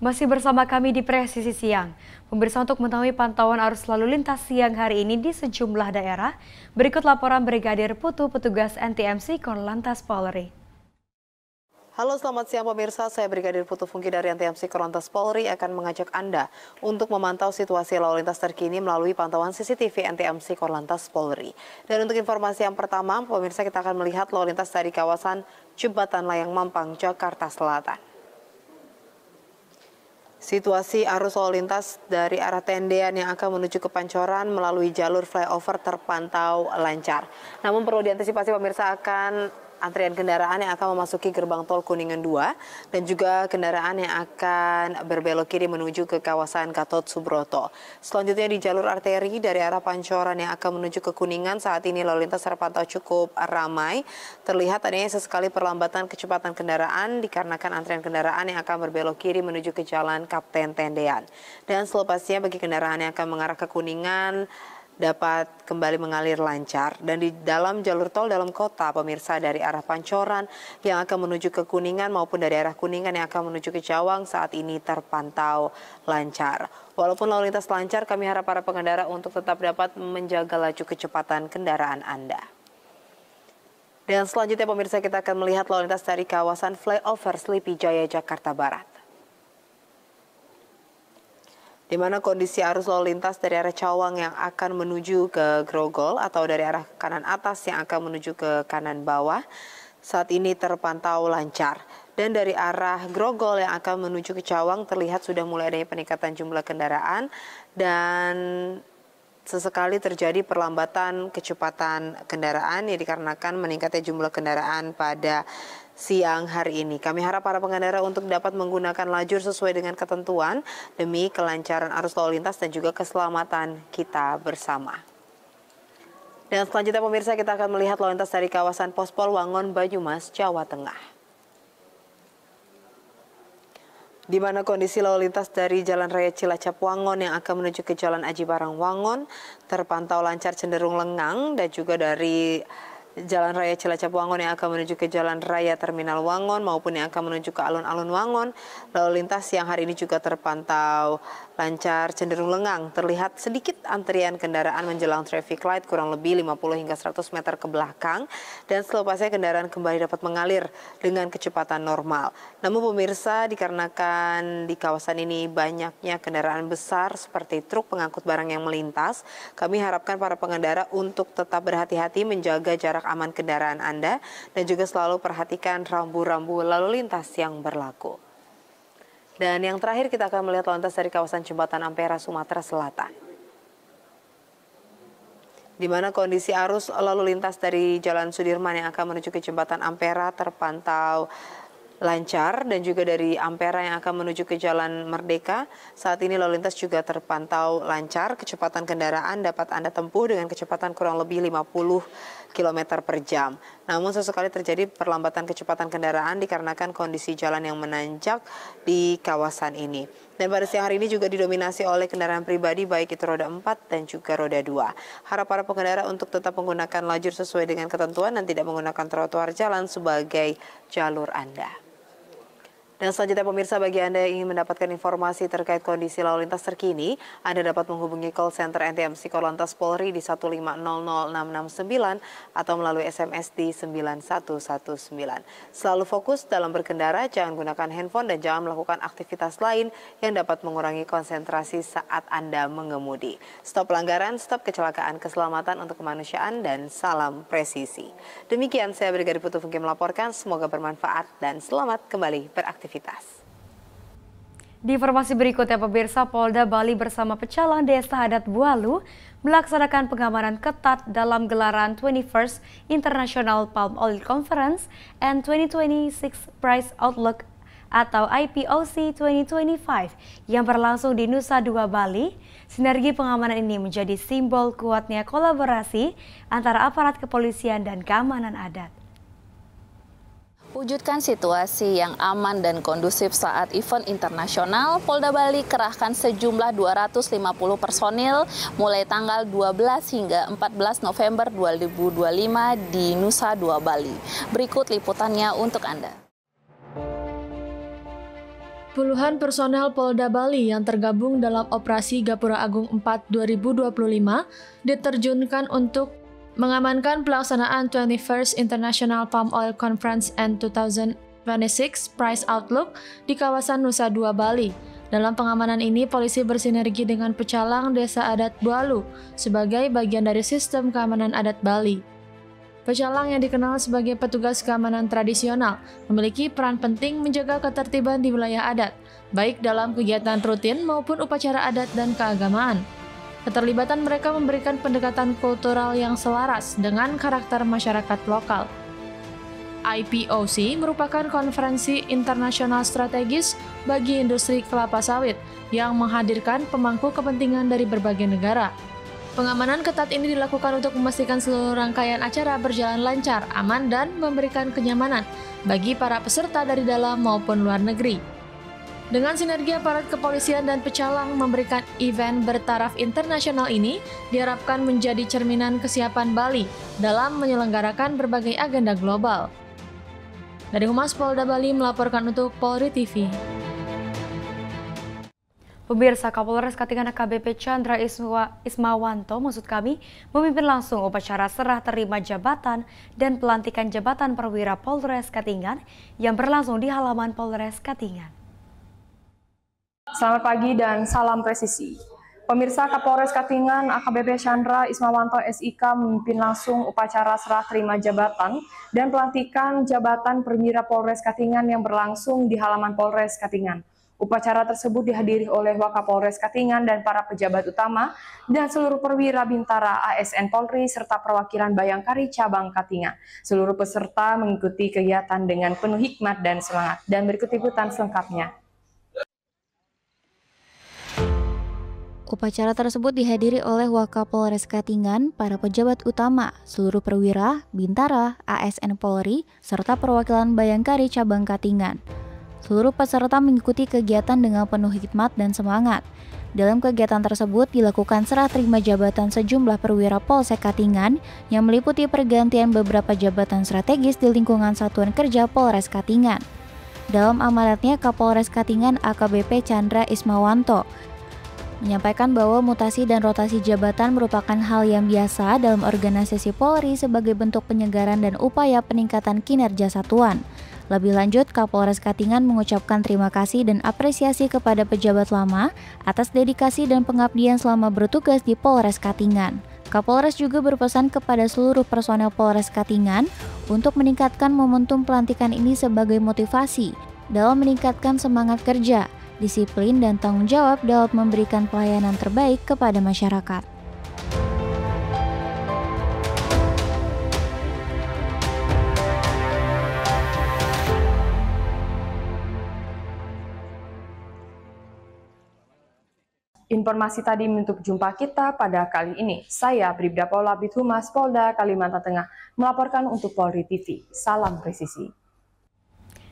Masih bersama kami di Presisi Siang. Pemirsa, untuk mengetahui pantauan arus lalu lintas siang hari ini di sejumlah daerah, berikut laporan Brigadir Putu petugas NTMC Korlantas Polri. Halo, selamat siang pemirsa. Saya Brigadir Putu Fungki dari NTMC Korlantas Polri akan mengajak Anda untuk memantau situasi lalu lintas terkini melalui pantauan CCTV NTMC Korlantas Polri. Dan untuk informasi yang pertama, pemirsa, kita akan melihat lalu lintas dari kawasan Jembatan Layang Mampang, Jakarta Selatan. Situasi arus lalu lintas dari arah Tendean yang akan menuju ke Pancoran melalui jalur flyover terpantau lancar. Namun perlu diantisipasi pemirsa akan antrian kendaraan yang akan memasuki gerbang tol Kuningan 2 dan juga kendaraan yang akan berbelok kiri menuju ke kawasan Gatot Subroto. Selanjutnya di jalur arteri dari arah Pancoran yang akan menuju ke Kuningan, saat ini lalu lintas terpantau cukup ramai. Terlihat adanya sesekali perlambatan kecepatan kendaraan dikarenakan antrian kendaraan yang akan berbelok kiri menuju ke jalan Kapten Tendean. Dan selepasnya bagi kendaraan yang akan mengarah ke Kuningan dapat kembali mengalir lancar. Dan di dalam jalur tol dalam kota, pemirsa, dari arah Pancoran yang akan menuju ke Kuningan maupun dari arah Kuningan yang akan menuju ke Cawang saat ini terpantau lancar. Walaupun lalu lintas lancar, kami harap para pengendara untuk tetap dapat menjaga laju kecepatan kendaraan Anda. Dan selanjutnya pemirsa, kita akan melihat lalu lintas dari kawasan flyover Sleepy Jaya, Jakarta Barat, di mana kondisi arus lalu lintas dari arah Cawang yang akan menuju ke Grogol atau dari arah kanan atas yang akan menuju ke kanan bawah saat ini terpantau lancar. Dan dari arah Grogol yang akan menuju ke Cawang terlihat sudah mulai adanya peningkatan jumlah kendaraan dan sesekali terjadi perlambatan kecepatan kendaraan yang dikarenakan meningkatnya jumlah kendaraan pada siang hari ini. Kami harap para pengendara untuk dapat menggunakan lajur sesuai dengan ketentuan demi kelancaran arus lalu lintas dan juga keselamatan kita bersama. Dan selanjutnya pemirsa, kita akan melihat lalu lintas dari kawasan Pospol Wangon, Banyumas, Jawa Tengah, di mana kondisi lalu lintas dari Jalan Raya Cilacap Wangon yang akan menuju ke Jalan Aji Barang Wangon terpantau lancar cenderung lengang, dan juga dari Jalan Raya Cilacap Wangon yang akan menuju ke Jalan Raya Terminal Wangon maupun yang akan menuju ke alun-alun Wangon, lalu lintas yang hari ini juga terpantau lancar cenderung lengang. Terlihat sedikit antrian kendaraan menjelang traffic light kurang lebih 50 hingga 100 meter ke belakang, dan selepasnya kendaraan kembali dapat mengalir dengan kecepatan normal. Namun pemirsa, dikarenakan di kawasan ini banyaknya kendaraan besar seperti truk pengangkut barang yang melintas, kami harapkan para pengendara untuk tetap berhati-hati menjaga jarak aman kendaraan Anda dan juga selalu perhatikan rambu-rambu lalu lintas yang berlaku. Dan yang terakhir, kita akan melihat lalu lintas dari kawasan Jembatan Ampera, Sumatera Selatan, di mana kondisi arus lalu lintas dari Jalan Sudirman yang akan menuju ke Jembatan Ampera terpantau lancar, dan juga dari Ampera yang akan menuju ke Jalan Merdeka saat ini lalu lintas juga terpantau lancar. Kecepatan kendaraan dapat Anda tempuh dengan kecepatan kurang lebih 50 km per jam. Namun sesekali terjadi perlambatan kecepatan kendaraan dikarenakan kondisi jalan yang menanjak di kawasan ini. Dan pada siang hari ini juga didominasi oleh kendaraan pribadi baik itu roda 4 dan juga roda 2. Harap para pengendara untuk tetap menggunakan lajur sesuai dengan ketentuan dan tidak menggunakan trotoar jalan sebagai jalur Anda. Dan selanjutnya pemirsa, bagi Anda yang ingin mendapatkan informasi terkait kondisi lalu lintas terkini, Anda dapat menghubungi call center NTMC Korlantas Polri di 1500669 atau melalui SMS di 9119. Selalu fokus dalam berkendara, jangan gunakan handphone dan jangan melakukan aktivitas lain yang dapat mengurangi konsentrasi saat Anda mengemudi. Stop pelanggaran, stop kecelakaan, keselamatan untuk kemanusiaan, dan salam presisi. Demikian saya Brigadir Putu Fungki melaporkan, semoga bermanfaat dan selamat kembali beraktivitas. Di informasi berikutnya pemirsa, Polda Bali bersama Pecalang Desa Adat Bualu melaksanakan pengamanan ketat dalam gelaran 21st International Palm Oil Conference and 2026 Price Outlook atau IPOC 2025 yang berlangsung di Nusa Dua Bali. Sinergi pengamanan ini menjadi simbol kuatnya kolaborasi antara aparat kepolisian dan keamanan adat. Wujudkan situasi yang aman dan kondusif saat event internasional, Polda Bali kerahkan sejumlah 250 personil mulai tanggal 12 hingga 14 November 2025 di Nusa Dua Bali. Berikut liputannya untuk Anda. Puluhan personel Polda Bali yang tergabung dalam Operasi Gapura Agung 4 2025 diterjunkan untuk mengamankan pelaksanaan 21st International Palm Oil Conference and 2026 Price Outlook di kawasan Nusa Dua Bali. Dalam pengamanan ini, polisi bersinergi dengan pecalang Desa Adat Bualu sebagai bagian dari sistem keamanan adat Bali. Pecalang yang dikenal sebagai petugas keamanan tradisional memiliki peran penting menjaga ketertiban di wilayah adat, baik dalam kegiatan rutin maupun upacara adat dan keagamaan. Keterlibatan mereka memberikan pendekatan kultural yang selaras dengan karakter masyarakat lokal. IPOC merupakan konferensi internasional strategis bagi industri kelapa sawit yang menghadirkan pemangku kepentingan dari berbagai negara. Pengamanan ketat ini dilakukan untuk memastikan seluruh rangkaian acara berjalan lancar, aman, dan memberikan kenyamanan bagi para peserta dari dalam maupun luar negeri. Dengan sinergi aparat kepolisian dan pecalang memberikan event bertaraf internasional ini diharapkan menjadi cerminan kesiapan Bali dalam menyelenggarakan berbagai agenda global. Dari Humas Polda Bali melaporkan untuk Polri TV. Pemirsa, Kapolres Katingan AKBP Chandra Ismawanto memimpin langsung upacara serah terima jabatan dan pelantikan jabatan perwira Polres Katingan yang berlangsung di halaman Polres Katingan. Selamat pagi dan salam presisi. Pemirsa, Kapolres Katingan AKBP Chandra Ismawanto SIK memimpin langsung upacara serah terima jabatan dan pelantikan jabatan perwira Polres Katingan yang berlangsung di halaman Polres Katingan. Upacara tersebut dihadiri oleh Wakapolres Katingan dan para pejabat utama dan seluruh perwira Bintara ASN Polri serta perwakilan Bayangkari Cabang Katingan. Seluruh peserta mengikuti kegiatan dengan penuh hikmat dan semangat. Dan berikut liputan selengkapnya. Upacara tersebut dihadiri oleh Wakapolres Katingan, para pejabat utama, seluruh perwira, Bintara, ASN Polri, serta perwakilan Bayangkari Cabang Katingan. Seluruh peserta mengikuti kegiatan dengan penuh hikmat dan semangat. Dalam kegiatan tersebut dilakukan serah terima jabatan sejumlah perwira Polsek Katingan yang meliputi pergantian beberapa jabatan strategis di lingkungan Satuan Kerja Polres Katingan. Dalam amanatnya, Kapolres Katingan AKBP Chandra Ismawanto menyampaikan bahwa mutasi dan rotasi jabatan merupakan hal yang biasa dalam organisasi Polri sebagai bentuk penyegaran dan upaya peningkatan kinerja satuan. Lebih lanjut, Kapolres Katingan mengucapkan terima kasih dan apresiasi kepada pejabat lama atas dedikasi dan pengabdian selama bertugas di Polres Katingan. Kapolres juga berpesan kepada seluruh personel Polres Katingan untuk meningkatkan momentum pelantikan ini sebagai motivasi dalam meningkatkan semangat kerja, disiplin, dan tanggung jawab dalam memberikan pelayanan terbaik kepada masyarakat. Informasi tadi menutup jumpa kita pada kali ini. Saya Bribda Paula Bidhumas Polda Kalimantan Tengah melaporkan untuk Polri TV. Salam presisi.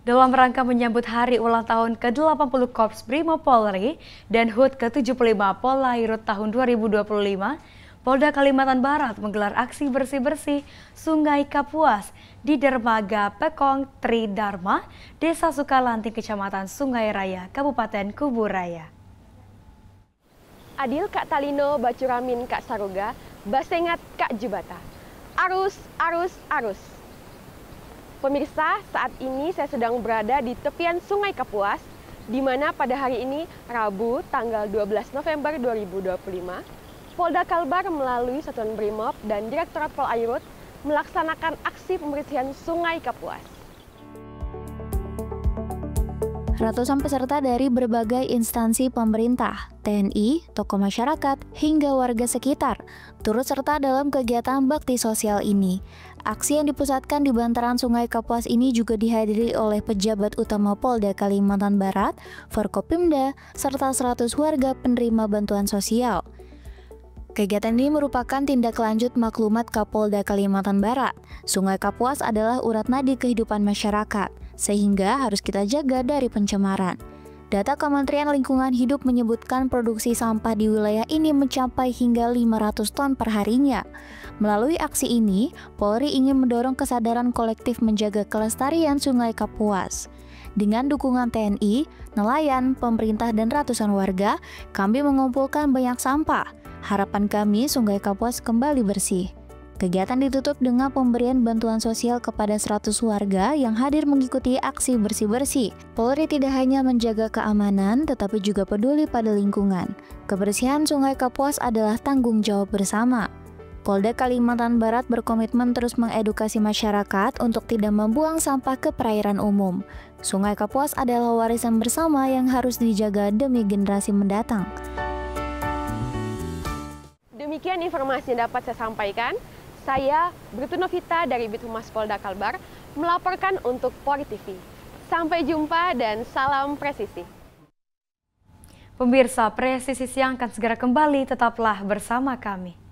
Dalam rangka menyambut hari ulang tahun ke-80 Korps Brimob Polri dan HUT ke-75 Polairut tahun 2025, Polda Kalimantan Barat menggelar aksi bersih-bersih Sungai Kapuas di Dermaga Pekong Tridharma, Desa Sukalanting, Kecamatan Sungai Raya, Kabupaten Kubu Raya. Adil Kak Talino, Bacuramin Kak Saroga, Basengat Kak Jubata. Arus, arus, arus. Pemirsa, saat ini saya sedang berada di tepian Sungai Kapuas, di mana pada hari ini, Rabu, tanggal 12 November 2025, Polda Kalbar melalui Satuan Brimob dan Direktorat Polairut melaksanakan aksi pembersihan Sungai Kapuas. Ratusan peserta dari berbagai instansi pemerintah, TNI, tokoh masyarakat, hingga warga sekitar turut serta dalam kegiatan bakti sosial ini. Aksi yang dipusatkan di bantaran Sungai Kapuas ini juga dihadiri oleh pejabat utama Polda Kalimantan Barat, Forkopimda, serta 100 warga penerima bantuan sosial. Kegiatan ini merupakan tindak lanjut maklumat Kapolda Kalimantan Barat. Sungai Kapuas adalah urat nadi kehidupan masyarakat, sehingga harus kita jaga dari pencemaran. Data Kementerian Lingkungan Hidup menyebutkan produksi sampah di wilayah ini mencapai hingga 500 ton per harinya. Melalui aksi ini, Polri ingin mendorong kesadaran kolektif menjaga kelestarian Sungai Kapuas. Dengan dukungan TNI, nelayan, pemerintah, dan ratusan warga, kami mengumpulkan banyak sampah. Harapan kami Sungai Kapuas kembali bersih. Kegiatan ditutup dengan pemberian bantuan sosial kepada 100 warga yang hadir mengikuti aksi bersih-bersih. Polri tidak hanya menjaga keamanan, tetapi juga peduli pada lingkungan. Kebersihan Sungai Kapuas adalah tanggung jawab bersama. Polda Kalimantan Barat berkomitmen terus mengedukasi masyarakat untuk tidak membuang sampah ke perairan umum. Sungai Kapuas adalah warisan bersama yang harus dijaga demi generasi mendatang. Demikian informasi yang dapat saya sampaikan. Saya, Bribtu Novita dari Bithumas Polda Kalbar, melaporkan untuk Polri TV. Sampai jumpa dan salam presisi. Pemirsa, Presisi Siang akan segera kembali, tetaplah bersama kami.